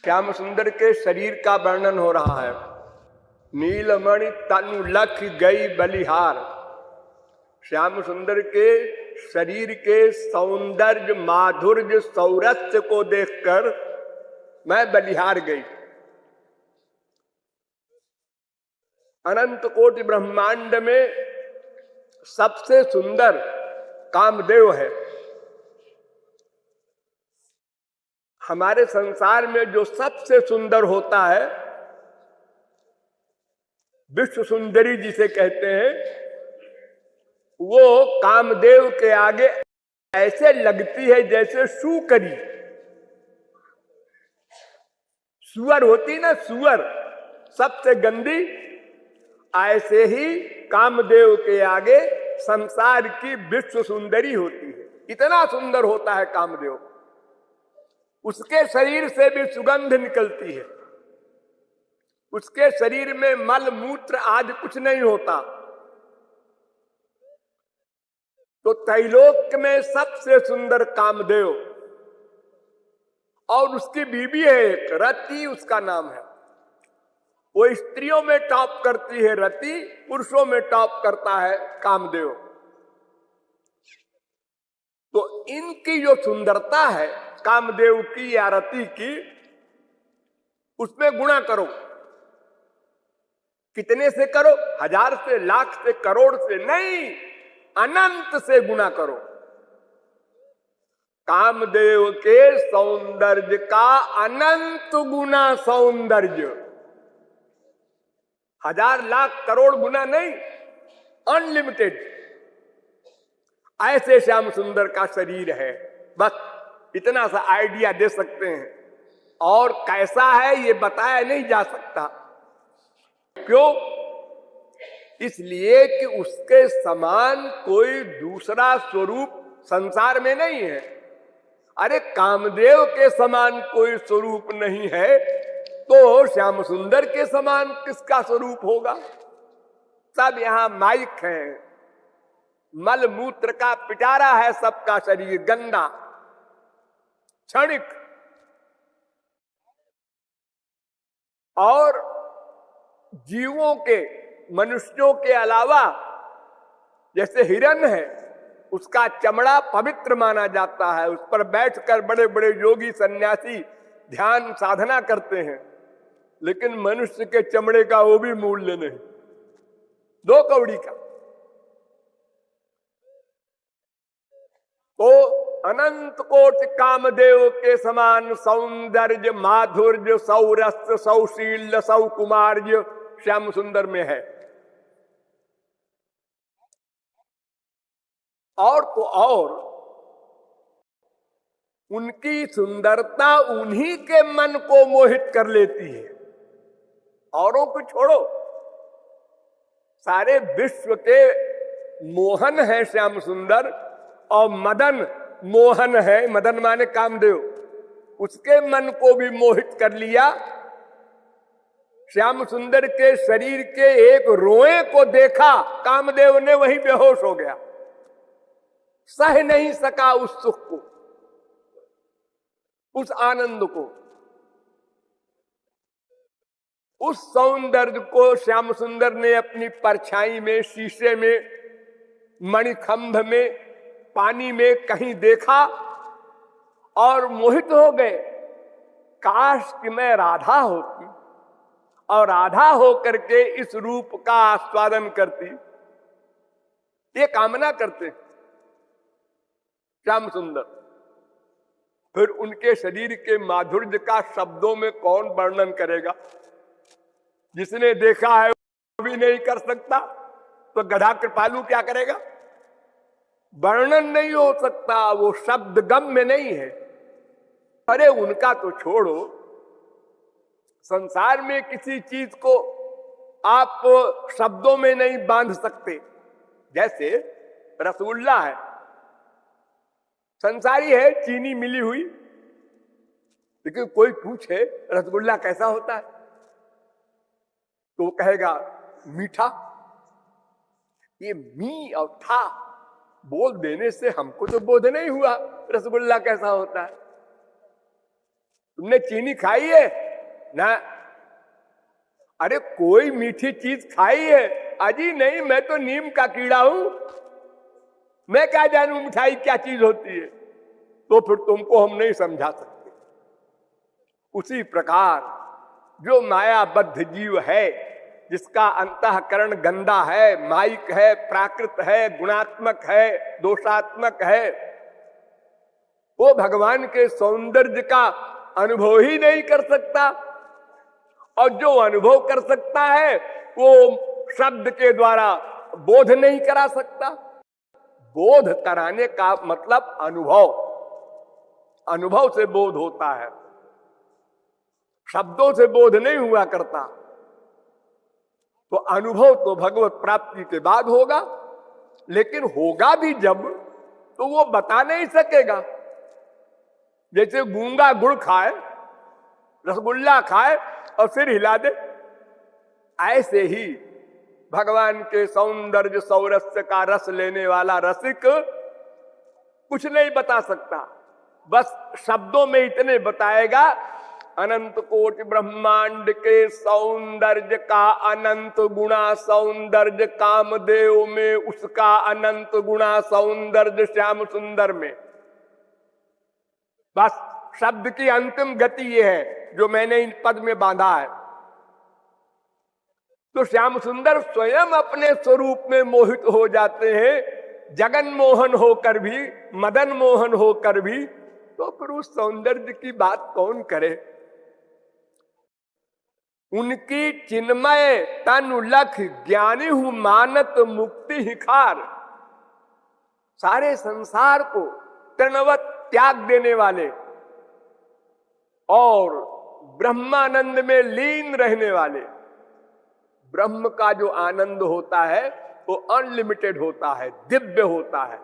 श्याम सुंदर के शरीर का वर्णन हो रहा है। नीलमणि तनु लख गई बलिहार। श्याम सुंदर के शरीर के सौंदर्य, माधुर्य, सौरस्य को देखकर मैं बलिहार गई। अनंत कोटि ब्रह्मांड में सबसे सुंदर कामदेव है। हमारे संसार में जो सबसे सुंदर होता है, विश्व सुंदरी जिसे कहते हैं, वो कामदेव के आगे ऐसे लगती है जैसे सूकरी। सुअर होती ना, सुअर सबसे गंदी, ऐसे ही कामदेव के आगे संसार की विश्व सुंदरी होती है। इतना सुंदर होता है कामदेव। उसके शरीर से भी सुगंध निकलती है। उसके शरीर में मल मूत्र आदि कुछ नहीं होता। तो त्रैलोक में सबसे सुंदर कामदेव, और उसकी बीवी है एक रति, उसका नाम है। वो स्त्रियों में टॉप करती है रति, पुरुषों में टॉप करता है कामदेव। तो इनकी जो सुंदरता है कामदेव की या रति की, उसमें गुणा करो। कितने से करो? 1000 से, लाख से, करोड़ से नहीं, अनंत से गुणा करो। कामदेव के सौंदर्य का अनंत गुना सौंदर्य, 1000 लाख करोड़ गुना नहीं, अनलिमिटेड। ऐसे श्याम सुंदर का शरीर है। बस इतना सा आइडिया दे सकते हैं। और कैसा है ये बताया नहीं जा सकता। क्यों? इसलिए कि उसके समान कोई दूसरा स्वरूप संसार में नहीं है। अरे कामदेव के समान कोई स्वरूप नहीं है, तो श्याम सुंदर के समान किसका स्वरूप होगा? सब यहां माइक है, मल मूत्र का पिटारा है सबका शरीर, गंदा, क्षणिक। और जीवों के, मनुष्यों के अलावा जैसे हिरण है, उसका चमड़ा पवित्र माना जाता है। उस पर बैठकर बड़े बड़े योगी सन्यासी ध्यान साधना करते हैं। लेकिन मनुष्य के चमड़े का वो भी मूल्य नहीं, 2 कौड़ी का। तो अनंत कोटि कामदेव के समान सौंदर्य, माधुर्य, सौरस्य, सौशील्य, सौकुमार्य श्याम सुंदर में है। और तो और उनकी सुंदरता उन्हीं के मन को मोहित कर लेती है। औरों को छोड़ो, सारे विश्व के मोहन है श्याम सुंदर, और मदन मोहन है। मदन माने कामदेव, उसके मन को भी मोहित कर लिया। श्याम सुंदर के शरीर के एक रोए को देखा कामदेव ने, वहीं बेहोश हो गया। सह नहीं सका उस सुख को, उस आनंद को, उस सौंदर्य को। श्याम सुंदर ने अपनी परछाई में, शीशे में, मणिखंभ में, पानी में कहीं देखा और मोहित हो गए। काश कि मैं राधा होती और राधा होकर के इस रूप का आस्वादन करती, ये कामना करते श्याम सुंदर। फिर उनके शरीर के माधुर्य का शब्दों में कौन वर्णन करेगा? जिसने देखा है वो भी नहीं कर सकता, तो गधा कृपालु क्या करेगा? वर्णन नहीं हो सकता, वो शब्द गम्य नहीं है। अरे उनका तो छोड़ो, संसार में किसी चीज को आप शब्दों में नहीं बांध सकते। जैसे रसगुल्ला है, संसारी है, चीनी मिली हुई, लेकिन कोई पूछे रसगुल्ला कैसा होता है, तो वो कहेगा मीठा। ये मी और था बोल देने से हमको तो बोध नहीं हुआ रसगुल्ला कैसा होता है। तुमने चीनी खाई है ना? अरे कोई मीठी चीज खाई है? अजी नहीं, मैं तो नीम का कीड़ा हूं, मैं क्या जानूं मिठाई क्या चीज होती है। तो फिर तुमको हम नहीं समझा सकते। उसी प्रकार जो मायाबद्ध जीव है, जिसका अंतःकरण गंदा है, माइक है, प्राकृत है, गुणात्मक है, दोषात्मक है, वो भगवान के सौंदर्य का अनुभव ही नहीं कर सकता। और जो अनुभव कर सकता है वो शब्द के द्वारा बोध नहीं करा सकता। बोध कराने का मतलब अनुभव, अनुभव से बोध होता है, शब्दों से बोध नहीं हुआ करता। तो अनुभव तो भगवत प्राप्ति के बाद होगा, लेकिन होगा भी जब, तो वो बता नहीं सकेगा। जैसे गूंगा गुड़ खाए, रसगुल्ला खाए और फिर हिला दे, ऐसे ही भगवान के सौंदर्य सौरस्य का रस लेने वाला रसिक कुछ नहीं बता सकता, बस शब्दों में इतने बताएगा। अनंत कोटि ब्रह्मांड के सौंदर्य का अनंत गुणा सौंदर्य कामदेव में, उसका अनंत गुणा सौंदर्य श्याम सुंदर में। बस शब्द की अंतिम गति ये है जो मैंने इन पद में बांधा है। तो श्याम सुंदर स्वयं अपने स्वरूप में मोहित हो जाते हैं, जगन मोहन होकर भी, मदन मोहन होकर भी। तो फिर उस सौंदर्य की बात कौन करे। उनकी चिन्मय तनु लख ज्ञानी हूं मानत मुक्ति हिखार। सारे संसार को तृणवत त्याग देने वाले और ब्रह्मानंद में लीन रहने वाले। ब्रह्म का जो आनंद होता है वो अनलिमिटेड होता है, दिव्य होता है,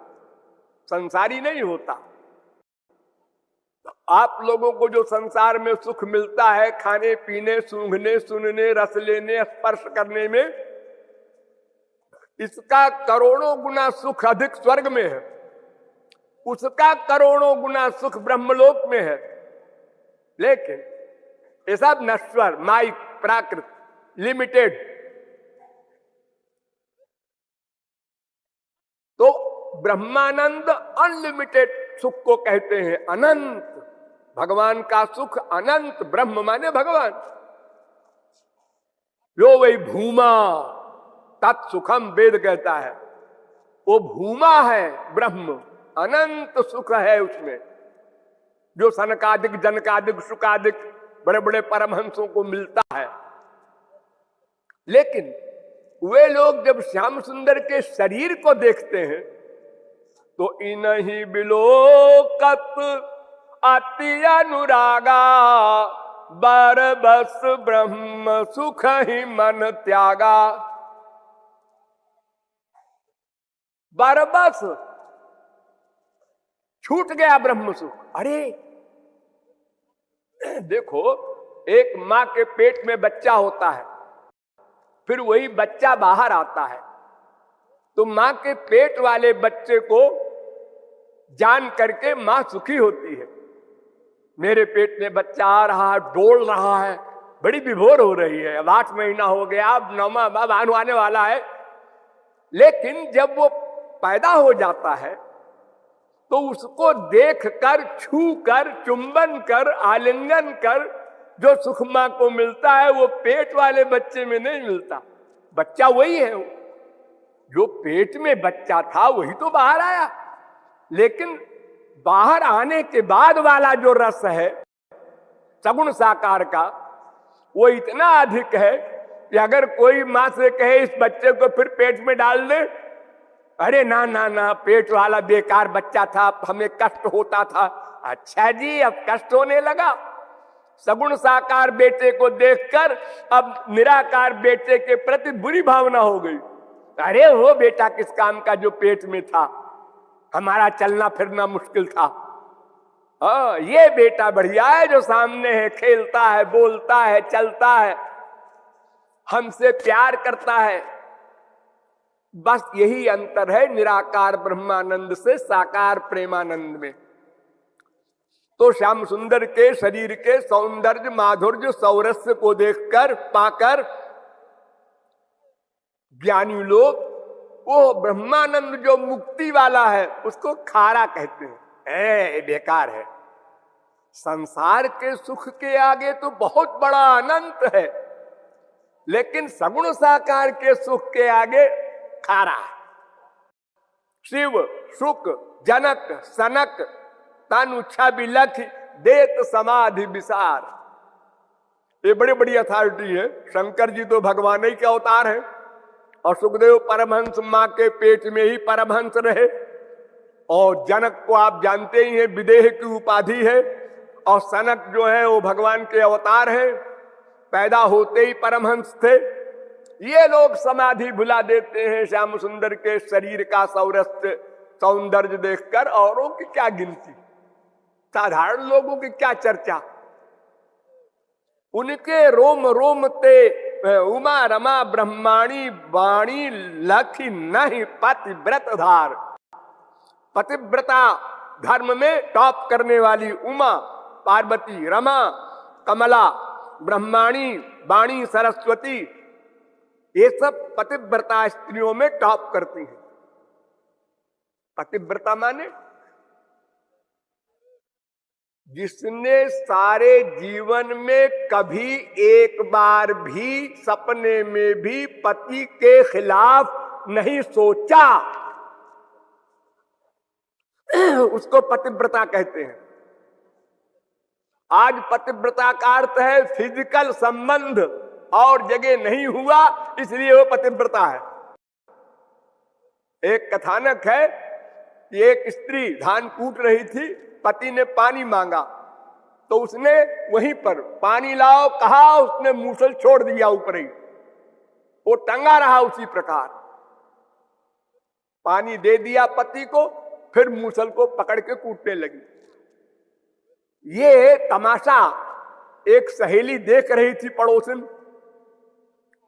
संसारी नहीं होता। तो आप लोगों को जो संसार में सुख मिलता है, खाने पीने, सूंघने, सुनने, रस लेने, स्पर्श करने में, इसका करोड़ों गुना सुख अधिक स्वर्ग में है, उसका करोड़ों गुना सुख ब्रह्मलोक में है। लेकिन ये सब नश्वर, माइक, प्राकृत, लिमिटेड। तो ब्रह्मानंद अनलिमिटेड सुख को कहते हैं, अनंत। भगवान का सुख अनंत, ब्रह्म माने भगवान। यो वही भूमा तत्सुखम वेद कहता है, वो भूमा है ब्रह्म, अनंत सुख है उसमें, जो सनकादिक जनकादिक सुकादिक बड़े बड़े परमहंसों को मिलता है। लेकिन वे लोग जब श्याम सुंदर के शरीर को देखते हैं तो इन्हीं बिलोकत अति अनुरागा, बरबस ब्रह्म सुख ही मन त्यागा। बरबस छूट गया ब्रह्म सुख। अरे देखो, एक मां के पेट में बच्चा होता है, फिर वही बच्चा बाहर आता है, तो मां के पेट वाले बच्चे को जान करके मां सुखी होती है। मेरे पेट में बच्चा आ रहा है, डोल रहा है, बड़ी विभोर हो रही है, अब 8 महीना हो गया, अब 9वां अब आने वाला है। लेकिन जब वो पैदा हो जाता है तो उसको देखकर, छू कर, चुंबन कर, आलिंगन कर जो सुख मां को मिलता है वो पेट वाले बच्चे में नहीं मिलता। बच्चा वही है, जो पेट में बच्चा था वही तो बाहर आया, लेकिन बाहर आने के बाद वाला जो रस है सगुण साकार का, वो इतना अधिक है कि अगर कोई मां से कहे इस बच्चे को फिर पेट में डाल दे, अरे ना ना ना, पेट वाला बेकार बच्चा था, हमें कष्ट होता था। अच्छा जी, अब कष्ट होने लगा। सगुण साकार बेटे को देखकर अब निराकार बेटे के प्रति बुरी भावना हो गई। अरे वो बेटा किस काम का जो पेट में था, हमारा चलना फिरना मुश्किल था। ये बेटा बढ़िया है जो सामने है, खेलता है, बोलता है, चलता है, हमसे प्यार करता है। बस यही अंतर है निराकार ब्रह्मानंद से साकार प्रेमानंद में। तो श्याम सुंदर के शरीर के सौंदर्य, माधुर्य, सौरस्य को देखकर पाकर ज्ञानी लोग वो ब्रह्मानंद जो मुक्ति वाला है उसको खारा कहते हैं, बेकार है। संसार के सुख के आगे तो बहुत बड़ा अनंत है, लेकिन सगुण साकार के सुख के आगे खारा है। शिव शुक जनक सनक तनु बिलख देत समाधि विसार, ये बड़ी बड़ी अथॉरिटी है। शंकर जी तो भगवान ही के अवतार है, और सुखदेव परमहंस मां के पेट में ही परमहंस रहे, और जनक को आप जानते ही हैं विदेह की उपाधि है, और सनक जो है वो भगवान के अवतार है, पैदा होते ही परमहंस थे। ये लोग समाधि भुला देते हैं श्याम सुंदर के शरीर का सौरस्य सौंदर्य देखकर, औरों की क्या गिनती, साधारण लोगों की क्या चर्चा। उनके रोम रोम ते उमा रमा ब्रह्माणी वाणी लखी नहीं पतिव्रत धार। पतिव्रता धर्म में टॉप करने वाली उमा, पार्वती, रमा, कमला, ब्रह्माणी, वाणी, सरस्वती, ये सब पतिव्रता स्त्रियों में टॉप करती हैं। पतिव्रता माने जिसने सारे जीवन में कभी एक बार भी सपने में भी पति के खिलाफ नहीं सोचा, उसको पतिव्रता कहते हैं। आज पतिव्रता का अर्थ है फिजिकल संबंध और जगह नहीं हुआ इसलिए वो पतिव्रता है। एक कथानक है कि एक स्त्री धान कूट रही थी, पति ने पानी मांगा तो उसने वहीं पर पानी लाओ कहा, उसने मूसल छोड़ दिया ऊपर ही, वो टंगा रहा उसी प्रकार। पानी दे दिया पति को, फिर मूसल को पकड़ के कूटने लगी। ये तमाशा एक सहेली देख रही थी पड़ोसन,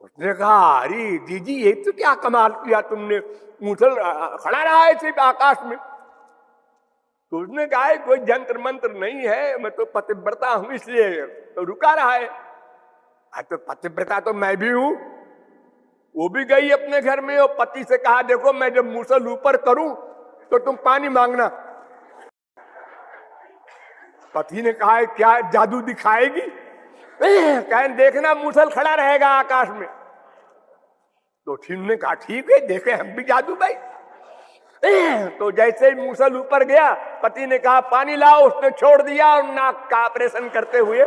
उसने कहा अरे जीजी ये तो क्या कमाल किया तुमने, मूसल खड़ा रहा है सिर्फ आकाश में। तो उसने कहा कोई जंत्र मंत्र नहीं है, मैं तो पतिव्रता हूं इसलिए तो रुका रहा है। तो पतिव्रता तो मैं भी हूं। वो भी गई अपने घर में और पति से कहा देखो मैं जब मूसल ऊपर करूं तो तुम पानी मांगना। पति ने कहा क्या जादू दिखाएगी, कहे देखना मूसल खड़ा रहेगा आकाश में। तो ने कहा ठीक है देखे हम भी जादू भाई। तो जैसे ही मूसल ऊपर गया पति ने कहा पानी लाओ, उसने छोड़ दिया और नाक का ऑपरेशन करते हुए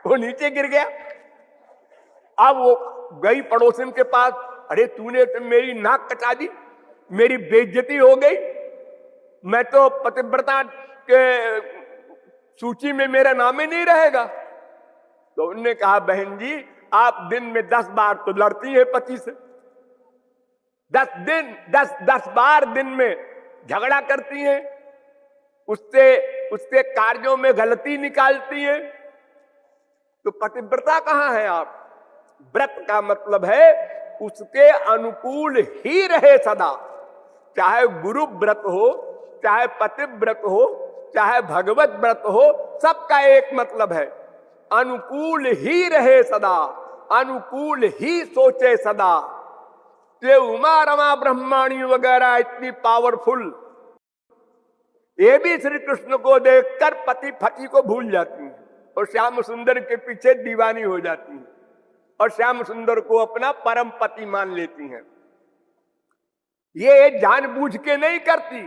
वो नीचे गिर गया। अब वो गई पड़ोसन के पास, अरे तूने तो मेरी नाक कटा दी, मेरी बेइज्जती हो गई, मैं तो पतिव्रता के सूची में मेरा नाम ही नहीं रहेगा। तो उन्होंने कहा बहन जी आप दिन में 10 बार तो लड़ती हैं पति से, 10 बार दिन में झगड़ा करती हैं, उसके कार्यों में गलती निकालती हैं, तो पतिव्रता कहाँ है आप। व्रत का मतलब है उसके अनुकूल ही रहे सदा, चाहे गुरु व्रत हो, चाहे पतिव्रत हो, चाहे भगवत व्रत हो, सबका एक मतलब है अनुकूल ही रहे सदा, अनुकूल ही सोचे सदा। ये उमा रमा ब्रह्माणी वगैरह इतनी पावरफुल, ये भी श्री कृष्ण को देखकर पति पति को भूल जाती हैं और श्याम सुंदर के पीछे दीवानी हो जाती हैं और श्याम सुंदर को अपना परम पति मान लेती हैं। ये जानबूझ के नहीं करती,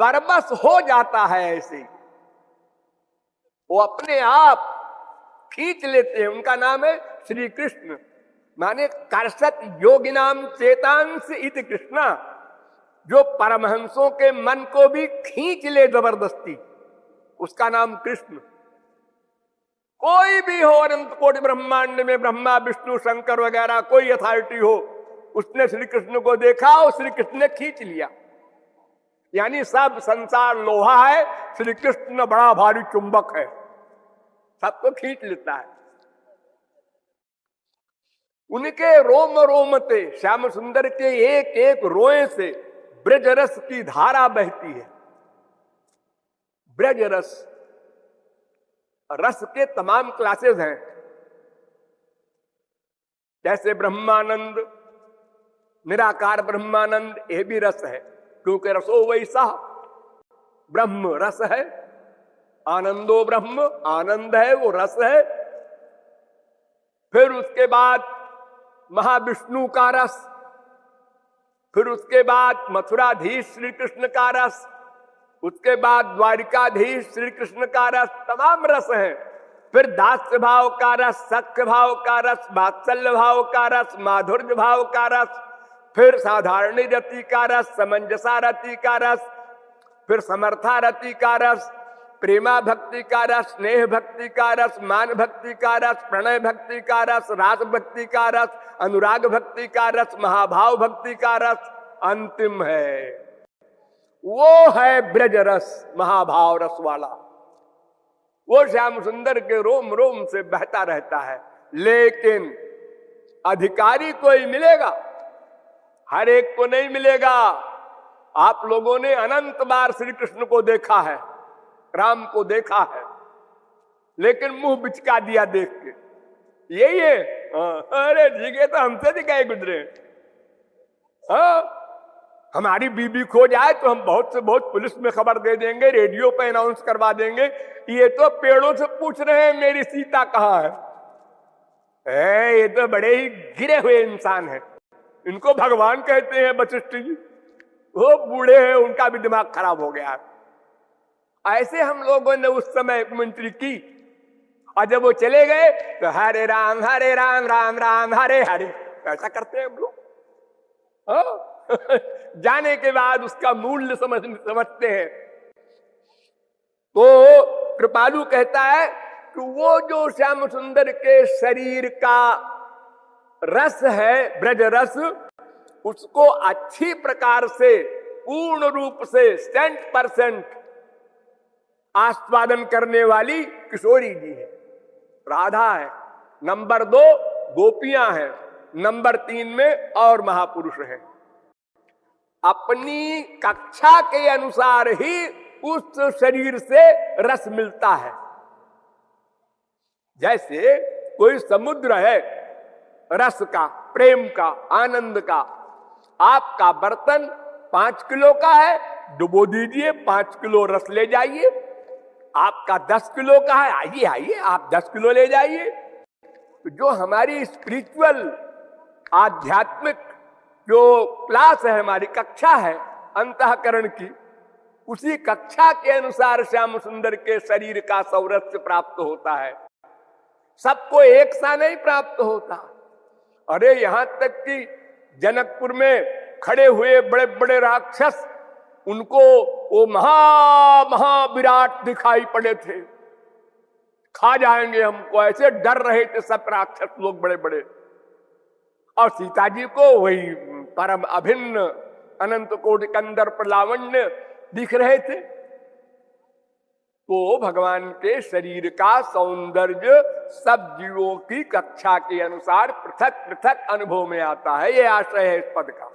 बरबस हो जाता है ऐसे, वो अपने आप खींच लेते हैं। उनका नाम है श्री कृष्ण, माने कर्षत योगिनाम चेतांश इति कृष्णा, जो परमहंसों के मन को भी खींच ले जबरदस्ती, उसका नाम कृष्ण। कोई भी हो अनंत कोटि ब्रह्मांड में, ब्रह्मा विष्णु शंकर वगैरह कोई अथॉरिटी हो, उसने श्री कृष्ण को देखा और श्री कृष्ण ने खींच लिया। यानी सब संसार लोहा है, श्री कृष्ण बड़ा भारी चुंबक है, सबको खींच लेता है। उनके रोम रोम से, श्याम सुंदर के एक एक रोए से ब्रज रस की धारा बहती है। ब्रज रस, रस के तमाम क्लासेस हैं। जैसे ब्रह्मानंद, निराकार ब्रह्मानंद, ये भी रस है, क्योंकि रसो वैसा, ब्रह्म रस है, आनंदो ब्रह्म, आनंद है, वो रस है। फिर उसके बाद महाविष्णु का रस, फिर उसके बाद मथुराधीश श्री कृष्ण का रस, उसके बाद द्वारिकाधीश श्री कृष्ण का रस, तमाम रस हैं। फिर दास्य भाव का रस, सख्य भाव का रस, वात्सल्य भाव का रस, माधुर्य भाव का रस, फिर साधारणी रति का रस, समंजसा रति का रस, फिर समर्था रति का रस, प्रेमा भक्ति का रस, स्नेह भक्ति का रस, मान भक्ति का रस, प्रणय भक्ति का रस, रास भक्ति का रस, अनुराग भक्ति का रस, महाभाव भक्ति का रस, अंतिम है वो है ब्रज रस, महाभाव रस वाला। वो श्याम सुंदर के रोम रोम से बहता रहता है। लेकिन अधिकारी कोई मिलेगा, हर एक को नहीं मिलेगा। आप लोगों ने अनंत बार श्री कृष्ण को देखा है, राम को देखा है, लेकिन मुंह बिचका दिया देख के, यही है। अरे जीगे तो हमसे भी गए गुजरे। हमारी बीबी खो जाए तो हम बहुत से बहुत पुलिस में खबर दे देंगे, रेडियो पे अनाउंस करवा देंगे। ये तो पेड़ों से पूछ रहे हैं मेरी सीता कहाँ है। ये तो बड़े ही गिरे हुए इंसान हैं, इनको भगवान कहते हैं वशिष्ठ जी। वो बूढ़े हैं, उनका भी दिमाग खराब हो गया। ऐसे हम लोगों ने उस समय मंत्री की, और जब वो चले गए तो हरे राम राम राम हरे हरे, ऐसा करते हैं हम लोग। जाने के बाद उसका मूल्य समझते हैं। तो कृपालु कहता है कि वो जो श्याम सुंदर के शरीर का रस है, ब्रज रस, उसको अच्छी प्रकार से, पूर्ण रूप से 100% आस्वादन करने वाली किशोरी जी है, राधा है। नंबर 2 गोपियां हैं, नंबर 3 में और महापुरुष हैं। अपनी कक्षा के अनुसार ही उस शरीर से रस मिलता है। जैसे कोई समुद्र है रस का, प्रेम का, आनंद का। आपका बर्तन 5 किलो का है, डुबो दीजिए, 5 किलो रस ले जाइए। आपका 10 किलो का है, आइए आइए आप 10 किलो ले जाइए। तो जो हमारी स्पिरिचुअल, आध्यात्मिक जो क्लास है, हमारी कक्षा है अंतःकरण की, उसी कक्षा के अनुसार श्याम सुंदर के शरीर का सौरस्य प्राप्त होता है। सबको एक सा नहीं प्राप्त होता। अरे यहां तक कि जनकपुर में खड़े हुए बड़े बड़े राक्षस, उनको वो महा विराट दिखाई पड़े थे, खा जाएंगे हमको, ऐसे डर रहे थे सब राक्षस लोग बड़े बड़े। और सीता जी को वही परम अभिन्न अनंत कोटि कंदर प्रलावण्य दिख रहे थे। तो भगवान के शरीर का सौंदर्य सब जीवों की कक्षा के अनुसार पृथक पृथक अनुभव में आता है। ये आशय है इस पद का।